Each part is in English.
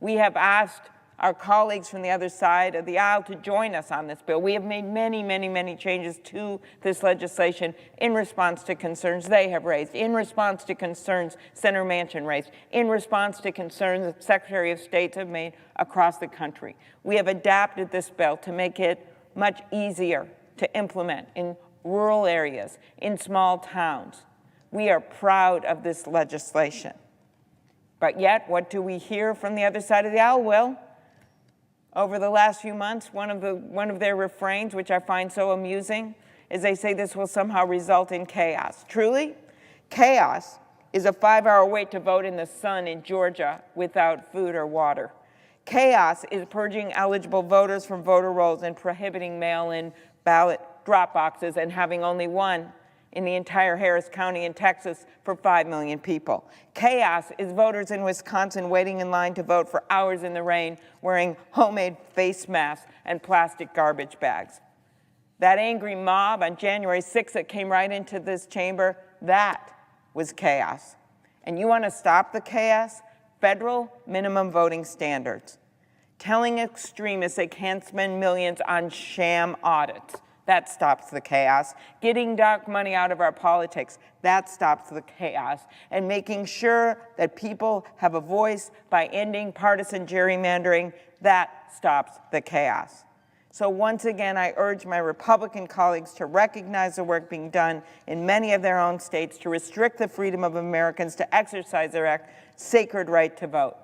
We have asked our colleagues from the other side of the aisle to join us on this bill. We have made many, many, many changes to this legislation in response to concerns they have raised, in response to concerns Senator Manchin raised, in response to concerns that Secretary of State have made across the country. We have adapted this bill to make it much easier to implement in rural areas, in small towns. We are proud of this legislation. But yet, what do we hear from the other side of the aisle? Well, over the last few months, one of their refrains, which I find so amusing, is they say this will somehow result in chaos. Truly, chaos is a 5-hour wait to vote in the sun in Georgia without food or water. Chaos is purging eligible voters from voter rolls and prohibiting mail-in ballot drop boxes and having only one in the entire Harris County in Texas for 5 million people. Chaos is voters in Wisconsin waiting in line to vote for hours in the rain, wearing homemade face masks and plastic garbage bags. That angry mob on January 6th that came right into this chamber, that was chaos. And you want to stop the chaos? Federal minimum voting standards. Telling extremists they can't spend millions on sham audits. That stops the chaos. Getting dark money out of our politics, that stops the chaos. And making sure that people have a voice by ending partisan gerrymandering, that stops the chaos. So once again, I urge my Republican colleagues to recognize the work being done in many of their own states to restrict the freedom of Americans to exercise their sacred right to vote.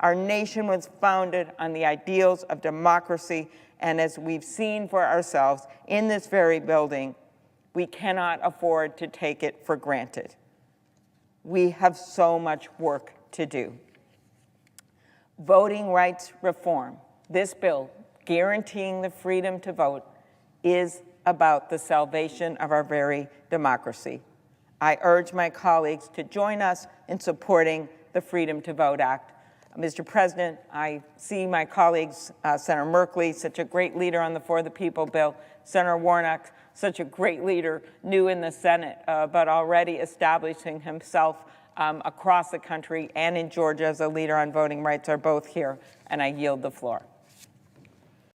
Our nation was founded on the ideals of democracy, and as we've seen for ourselves in this very building, we cannot afford to take it for granted. We have so much work to do. Voting rights reform, this bill guaranteeing the freedom to vote, is about the salvation of our very democracy. I urge my colleagues to join us in supporting the Freedom to Vote Act. Mr. President, I see my colleagues, Senator Merkley, such a great leader on the For the People bill, Senator Warnock, such a great leader, new in the Senate, but already establishing himself across the country and in Georgia as a leader on voting rights, are both here, and I yield the floor.